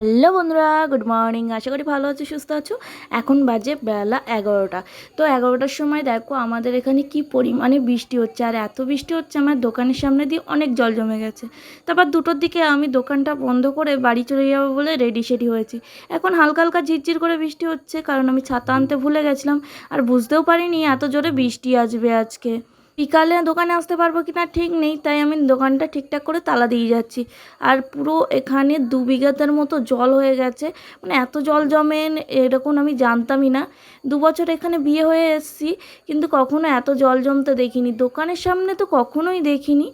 Hello বন্ধুরা, good morning. আশা করি ভালো আছো, সুস্থ আছো। এখন বাজে বেলা 11টা। তো 11টার সময় দেখো আমাদের এখানে কি পরিমাণে বৃষ্টি হচ্ছে, আর এত বৃষ্টি হচ্ছে আমার দোকানের সামনে দিয়ে অনেক জল জমে গেছে। তারপর 2টোর দিকে আমি দোকানটা বন্ধ করে বাড়ি চলে যাবো বলে রেডি সেডি হয়েছি। এখন হালকা হালকা ঝিরঝির করে বৃষ্টি হচ্ছে, কারণ আমি ছাতা আনতে ভুলে গেছিলাম আর বুঝতেও পারিনি এত জোরে বৃষ্টি আসবে আজকে। বিকালে দোকানে আসতে পারবো কি না ঠিক নেই, তাই আমি দোকানটা ঠিকঠাক করে তালা দিয়ে যাচ্ছি। আর পুরো এখানে 2 বিঘাতের মতো জল হয়ে গেছে, মানে এত জল জমে এরকম আমি জানতামই না। 2 বছর এখানে বিয়ে হয়ে এসেছি, কিন্তু কখনো এত জল জমতে দেখিনি, দোকানের সামনে তো কখনোই দেখিনি।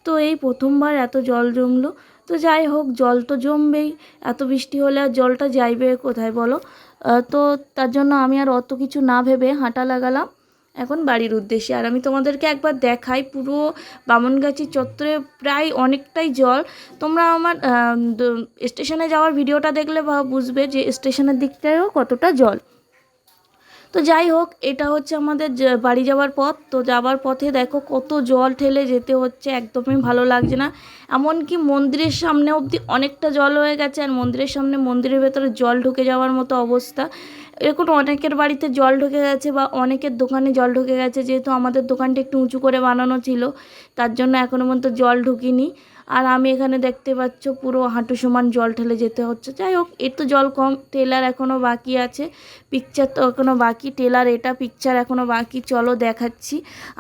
তো এই প্রথমবার এত জল জমলো। তো যাই হোক, জল তো জমবেই, এত বৃষ্টি হলে আর জলটা যাইবে কোথায় বলো। তো তার জন্য আমি আর অত কিছু না ভেবে হাঁটা লাগালাম এখন বাড়ির উদ্দেশ্যে। আর আমি তোমাদেরকে একবার দেখাই, পুরো বামনগাছি চত্বরে প্রায় অনেকটাই জল। তোমরা আমার স্টেশনে যাওয়ার ভিডিওটা দেখলে বা বুঝবে যে স্টেশনের দিকটায়ও কতটা জল। তো যাই হোক, এটা হচ্ছে আমাদের বাড়ি যাওয়ার পথ। তো যাওয়ার পথে দেখো কত জল ঠেলে যেতে হচ্ছে, একদমই ভালো লাগছে না। এমনকি মন্দিরের সামনে অবধি অনেকটা জল হয়ে গেছে, আর মন্দিরের সামনে মন্দিরের ভেতরে জল ঢুকে যাওয়ার মতো অবস্থা। এরকম অনেকের বাড়িতে জল ঢুকে গেছে বা অনেকের দোকানে জল ঢুকে গেছে, যেহেতু আমাদের দোকানটা একটু উঁচু করে বানানো ছিল, তার জন্য এখনও পর্যন্ত জল ঢুকিনি। আর আমি এখানে দেখতে পাচ্ছ পুরো হাঁটু সমান জল ঠেলে যেতে হচ্ছে। যাই হোক, এর তো জল কম, টেলার এখনও বাকি আছে, পিকচার তো এখনও বাকি, টেলার এটা পিকচার এখনও বাকি। চলো দেখাচ্ছি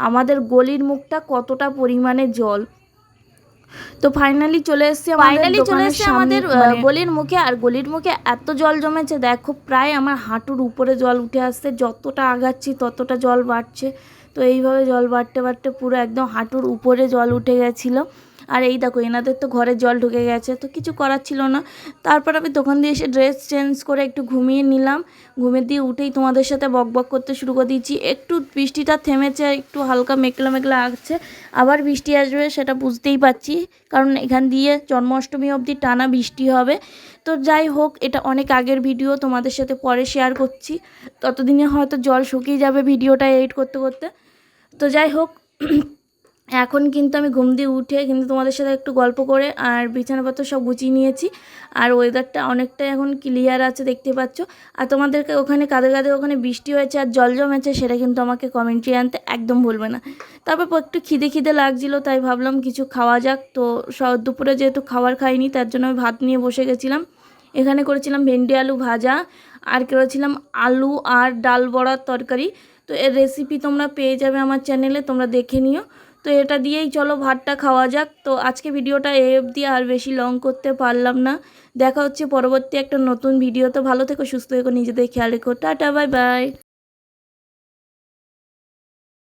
আমাদের গলির মুখটা কতটা পরিমাণে জল। তো ফাইনালি চলে এসেছি আমাদের গলির মুখে। আর গলির মুখে এত জল জমেছে দেখো, প্রায় আমার হাঁটুর উপরে জল উঠে আসছে, যতটা আগাচ্ছি ততটা জল বাড়ছে। তো এইভাবে জল বাড়তে বাড়তে পুরো একদম হাঁটুর উপরে জল উঠে গেছিলো। আর এই দেখো, এনাদের তো ঘরে জল ঢুকে গেছে, তো কিছু করার ছিল না। তারপর আমি দোকান দিয়ে এসে ড্রেস চেঞ্জ করে একটু ঘুমিয়ে নিলাম। ঘুমিয়ে দিয়ে উঠেই তোমাদের সাথে বক বক করতে শুরু করে দিয়েছি। একটু বৃষ্টিটা থেমেছে, একটু হালকা মেঘলা মেঘলা আসছে, আবার বৃষ্টি আসবে সেটা বুঝতেই পারছি, কারণ এখান দিয়ে জন্মাষ্টমী অবধি টানা বৃষ্টি হবে। তো যাই হোক, এটা অনেক আগের ভিডিও, তোমাদের সাথে পরে শেয়ার করছি, ততদিনে হয়তো জল শুকিয়ে যাবে ভিডিওটা এডিট করতে করতে। তো যাই হোক, এখন কিন্তু আমি ঘুম দিয়ে উঠে কিন্তু তোমাদের সাথে একটু গল্প করে আর বিছানাপত্র সব গুছিয়ে নিয়েছি। আর ওয়েদারটা অনেকটাই এখন ক্লিয়ার আছে, দেখতে পাচ্ছ। আর তোমাদেরকে ওখানে কাদের কাদের ওখানে বৃষ্টি হয়েছে আর জল জমেছে সেটা কিন্তু আমাকে কমেন্টে আনতে একদম ভুলবে না। তারপর একটু খিদে খিদে লাগছিলো, তাই ভাবলাম কিছু খাওয়া যাক। তো দুপুরে যেহেতু খাবার খাইনি, তার জন্য আমি ভাত নিয়ে বসে গেছিলাম। এখানে করেছিলাম ভেন্ডি আলু ভাজা, আর করেছিলাম আলু আর ডাল বড়ার তরকারি। তো এর রেসিপি তোমরা পেয়ে যাবে আমার চ্যানেলে, তোমরা দেখে নিও। তো এটা দিয়েই চলো ভাতটা খাওয়া যাক। তো আজকে ভিডিওটা এই অবধি, আর বেশি লং করতে পারলাম না। দেখা হচ্ছে পরবর্তী একটা নতুন ভিডিওতে। ভালো থেকো, সুস্থ থেকো, নিজেদের খেয়াল রেখো। Tata, bye bye.